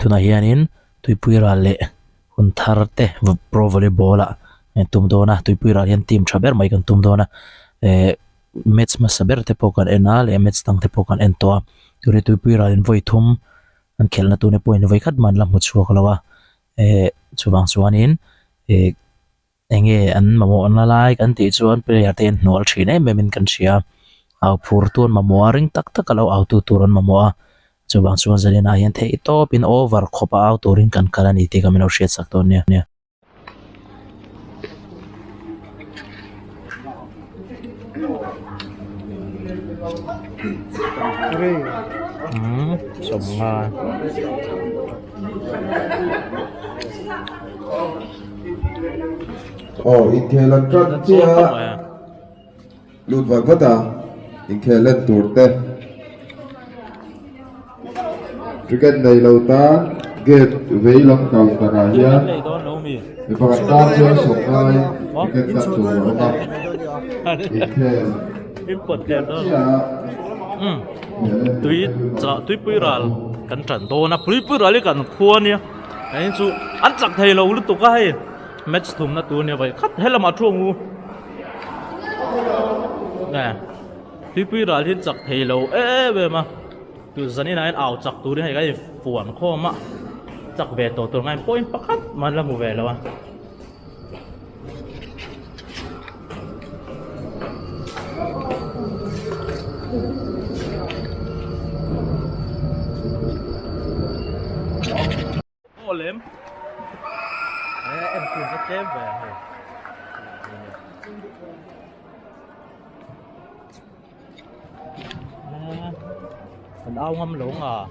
tuna hianin tuipui ral le hun thar te pro volleyball a tum dona tuipui ral hian team thaber mai kan tum dona match ma saber te pokan enal match tang te pokan entoa turi tuipui ral in voi thum an khelna tu ne point voi khat man la mu chuak lawa chuwang chuanin enge an mamo an lai kan ti chuan player ten nol thine memin kan sia au phur tuan mamo ring tak tak alo au tu turan mamo a chuwang chuan zalina hian the top in over khopa au turin kan kalani ti kamino hriat sak ton ne somma inkhelan tran chia lut vai vata inkhelan turte cricket nei lo ta gate vei lam kau kana hian e pakat ta chia songai cricket ta chu ma inkhel tui pui ral kan tran do na pui ral kan khua nia ai chu an chak thei lo lu tu ka hai match thum na tu nia vai khat hela ma thuang u nè pui ral hin chak thei lo ve ma tu zani na au chak tu ri hai ga fuan kho ma chak ve to ngai point pakhat man la mu ve lo lem em cùng cái chém về mình ao ngâm lộn à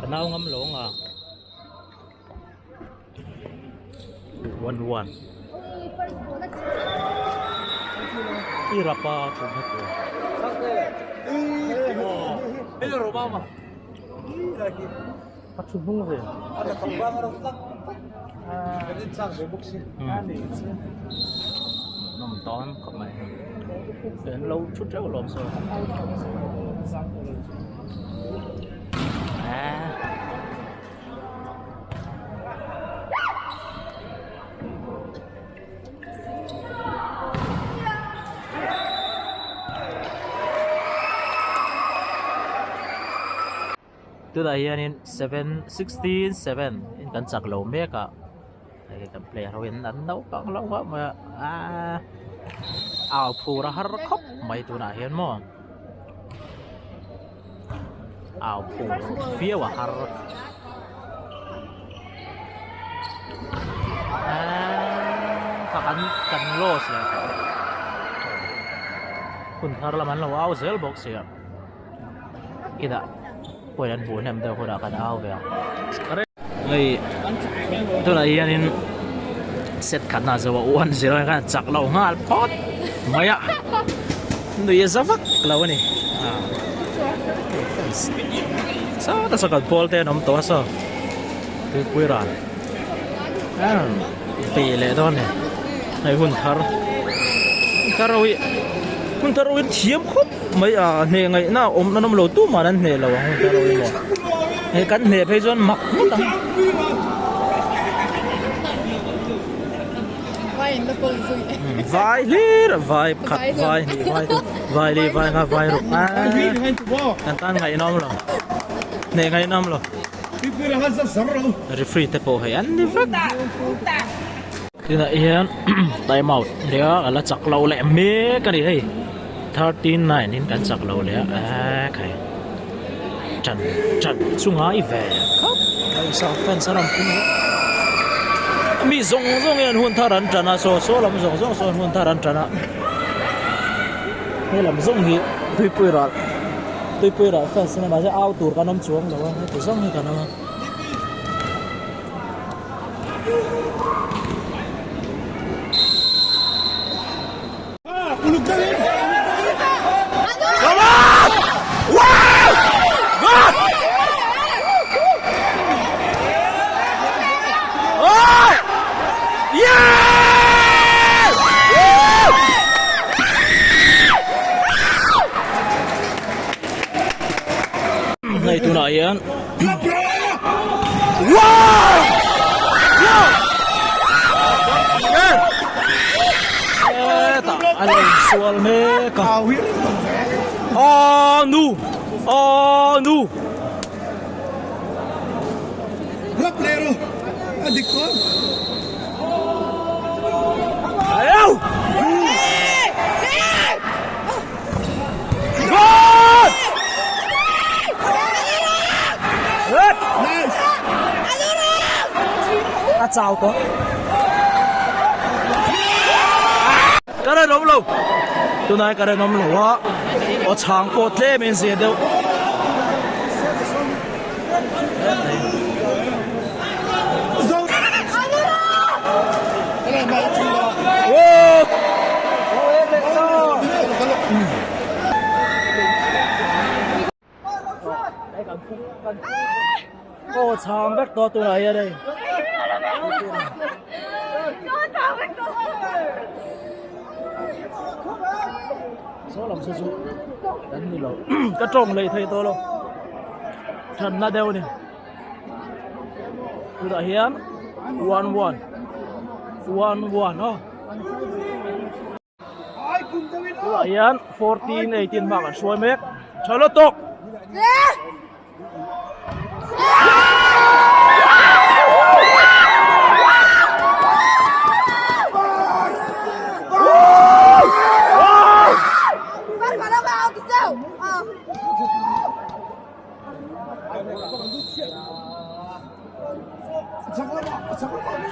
mình ao ngâm lộn à one irapa cùng hết rồi bây giờ rồi bao mà 같이 먹으세요. 아까 건강으로 싹 괜찮 복싱 안에 있지. 너무 đón còn mày đến lâu chút trước lộn rồi từ đây anh 7-16-7 in kan sak lo meka ai kan player win an đâu bằng lâu quá mà ao phù ra har khóc mấy tu na hiền mo ao phù phía wa har kan los ya kun thar la man lo ao zel box ya kita pwede po nem daw ko kan ao ya ngay tu na hiền set kan na zawa 1-0 kan chak lo ngal pot maya no ye zavak law ni sa ta sa kan pol te nom to so tu puiran pe le don ni ai hun thar karawi hun tarawin thiam khop mai ne ngai na om na nom lo tu ma nan ne lo hun tarawin mo he kan ne phei jon mak mu ta vai lir vai khat vai li vai nga vai ro kan tan ngai nom lo ne ngai nom lo referee te po hai an ni vak tina ian time out dia ala chak lo le me ka ni hei 13-9 in kan chak lo le kai chan chunga i ve khap ai sa fan saram kum mi zong en hun tharan chana so lam zong so hun tharan chana he lam zong hi tui pui ra fan sina ma ja au tur kanom chuang lo ha tu zong hi kanama này tu nãy Eta ale sual me ka oh nu Plero, adik ko. ayaw God Nice. at sao to cái này nóng lâu tôi nói cái này nóng lâu á ở trang cột lê mình sẽ đâu ô trang vét to tôi này ở đây số lòng số số đánh đi lâu cái trồng này thấy tôi luôn thần là đâu nè tôi đã hiến 1-1 tôi đã hiến 14-18 mà còn xuôi mét cho nó tục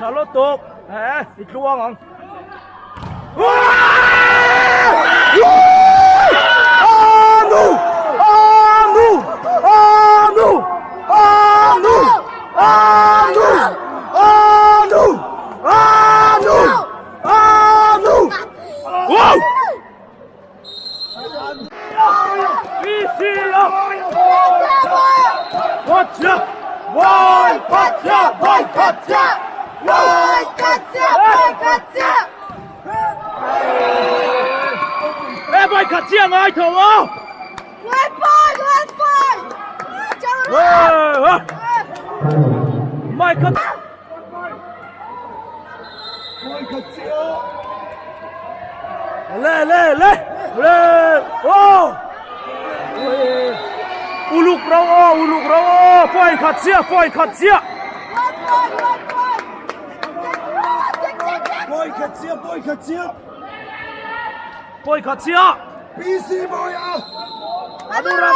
cho nó tục hả đi chua không ê mày khát chiang ai thầu không mày khát lên ô uluk rau phơi khát chia Boy Katsia. phơi khát chia PC boy. Adurang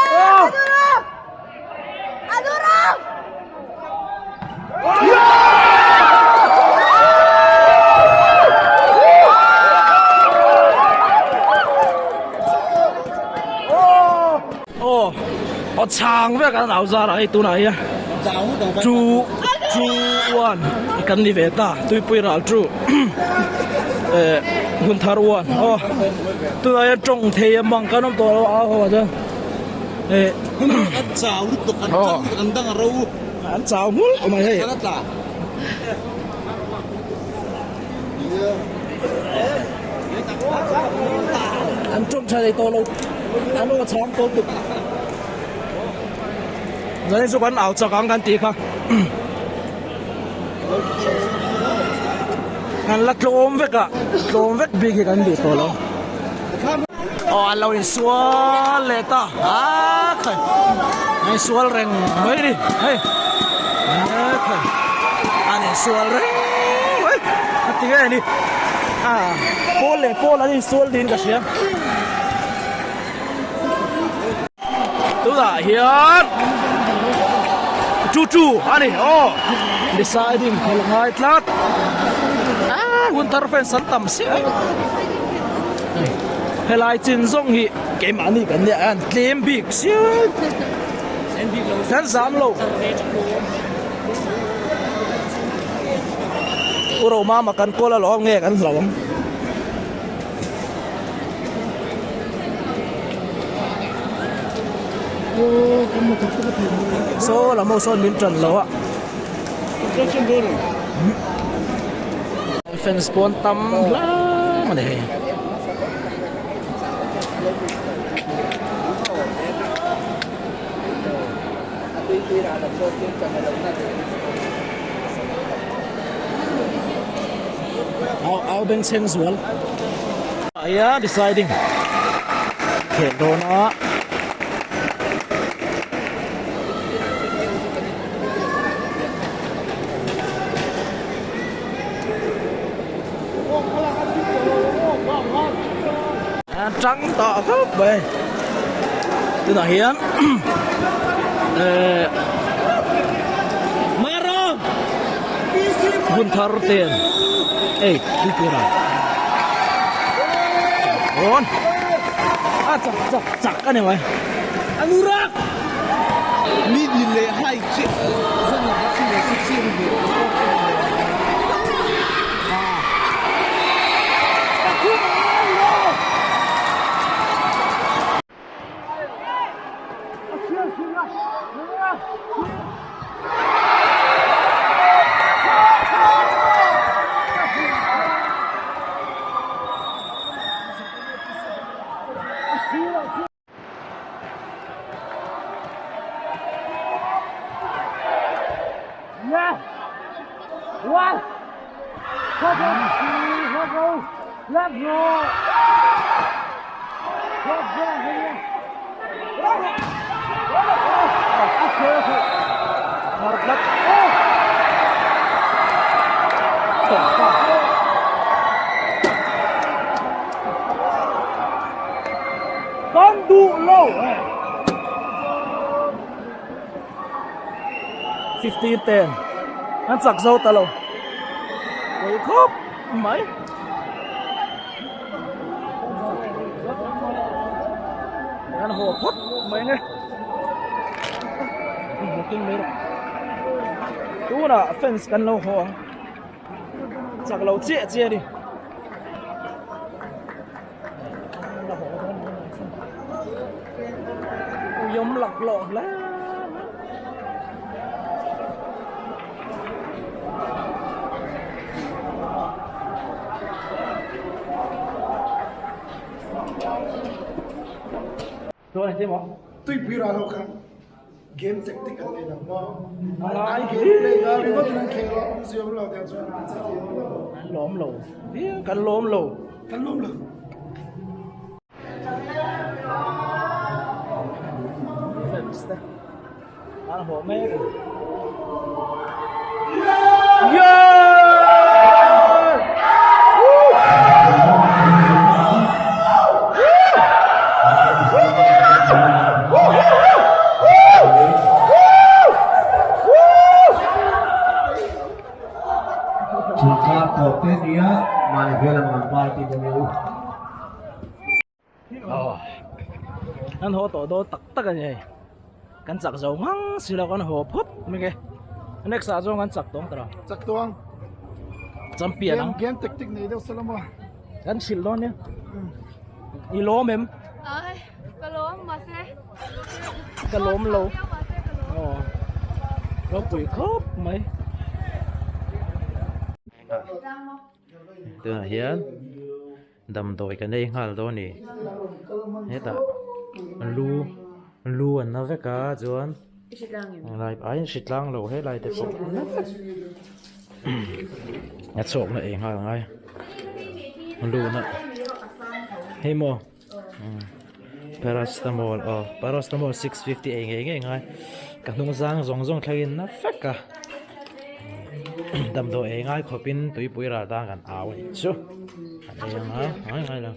oh ở trang với cái nào ra lại tụi này á chú one cái đi về ta tôi bây giờ chú hun thar one tụi này trồng thì mang cái nó to áo hoa chứ Ăn cháo lúc tục ăn đang rau. ăn cháo mul mày hay Sangat lah. ăn trồng trái to lâu ăn nó chóng to được rồi số quán ảo cho con cái tí không ăn lát lôm với bì cái cái gì to lâu anh lâu đi xóa lệ ta khơi này xóa rèn mấy đi hey khơi anh này xóa rèn mấy tí cái này đi pole đi xóa đi cái gì tôi đã hiến chu anh này deciding kalau ngai telat winter fence santam sih helai chin zong hi game ani kan dia an claim big sih kan zam lo Roma makan kola lo nge kan lawang so là mô son miền trần lo ạ fan spawn tâm lắm mà này Ao bên sensual. Yeah, deciding. Okay, dono. Trắng tỏ khớp về từ nào hiếm Maro Gunthar tiền ê đi kia rồi ổn chặt cái này mày Anurak Midi lệ hai chiếc rất là bác sĩ là sức xuyên về con đụ lẩu 15-10 anh sặc dâu ta lẩu quay khớp mấy anh hồ phút mấy nghe một kinh mấy đâu tú là fence cần lâu hồ sặc lẩu chia đi giống lọc lộ lá rồi này chứ mà Tuy pira lo kan game tactic al le na ai game play ga ri wat nan khela om siom lo ta chuan cha ti lốm lồ cần lốm lồ kan lom lo anh hồ mê Jika potensia manivela party pemilu. anh hồ tổ đô tắc tắc cái này kan chak zo ngang sila kan ho phop meke next a zo kan chak tong tara chak toang champion ang game tactic nei do salama kan sil don ya i lo mem Ơi, có lúa mà xe. ka lom lo Mà xe có lúa. lo pui khop mai từ hian dam doi kan nei ngal do ni heta lu an na veka chuan lai ai sitlang lo he lai te pok a chok na e ngal ngai lu na he mo paracetamol paracetamol 650 e nge ngai ka hnung zang zong thlagin na feka dam do e ngai khopin tui pui ra ta kan aw chu an e ngai ngai la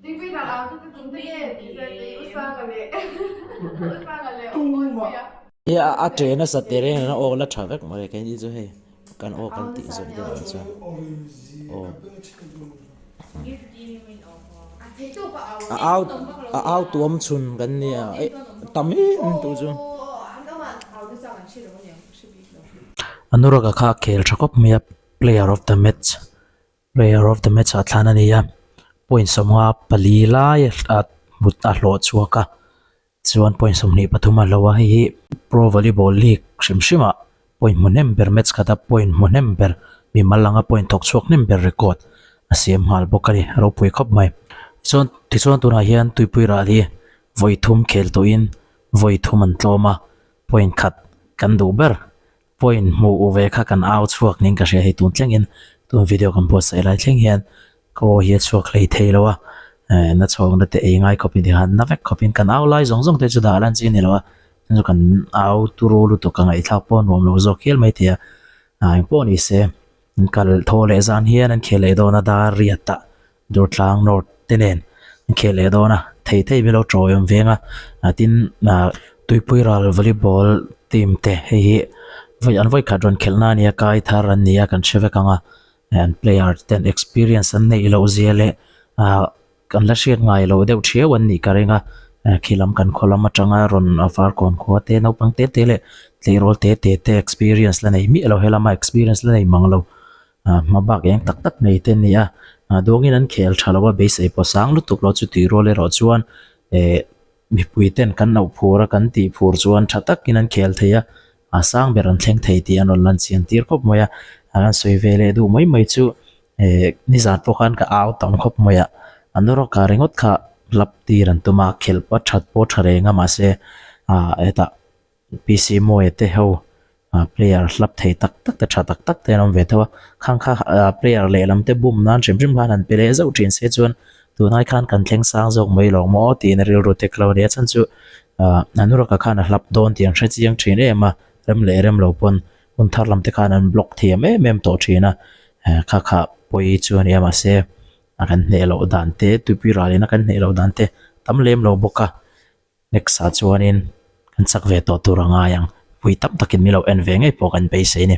Đi quy là áo tôi cũng thấy thì sẽ usang cái này. Usang cái này. Ôi ya a train sa tere na o la thavek mare kan ji zo he kan o kan ti zo de so o a out tuam chun kan ni a tami tu chu anuraga kha khel thakop mia player of the match athana ni ya point samwa palila ya at mutta lo chuaka chuan point somni pathuma lawa hi pro volleyball league shimshima point munem ber match kata point munem ber mi malanga point tok chuak nem ber record asiam hal bokari ro pui khop mai chon ti chon tuna hian tuipui ra li voithum khel to in voithum an tloma point khat kan du ber point mu uve kha kan out chuak ning ka she hi tun tlengin tu video kan post sai lai thleng hian ko hi chuak lei theilowa na chong na te ngai copy di han na vek copy kan au lai zong zong te chu da lan chi ni lo chu kan au tu ro lu to ka ngai thla pon nom lo zo khel mai thia ai pon i se kal thole zan hian an khele do na da riata dur tlang nor tenen khele do na thei belo troyom venga tin na tuipui ral volleyball team te hi voi an voi kadron khelna nia kai thar an nia kan cheve kanga and player ten experience an nei lo ziale kan la shiat ngai lo deuh thia wan ni karenga khilam kan kholam atanga ron afar kon kho te no pang te te le tleirol te experience la nei mi lo helama experience la nei manglo ma bak yang tak tak nei ten nia dongin an khel thalawa base e po sang lu tuk lo chu ti role ro chuan mi puiten kan nau phura kan ti phur chuan thatak in an khel theya asang beran thleng thei ti an lan chian tir khop moya an soi vele du mai chu ni zat po khan ka aw tam khop moya anoro ka ringot kha lap tiran tuma khel pa that po tharenga ma se eta pc mo ete ho player lap thei tak ta tha tak te nom ve thawa khang kha player le lam te bum nan chim chim han pele zo trin se chuan tu nai khan kan thleng sang jong mai lo mo ti na ril ro te claudia chan chu anuro ka khan lap don tiang thre chiang thin ema rem lo pon un thar lam te khan an block thiam mem to thina kha poi chuan ya ma se akan ne lo dan te tupi ralina kan ne lo dan te tam lem lo boka next sa chuanin kan sak ve to turanga yang pui tam takin milo en ve ngai po kan pe se ni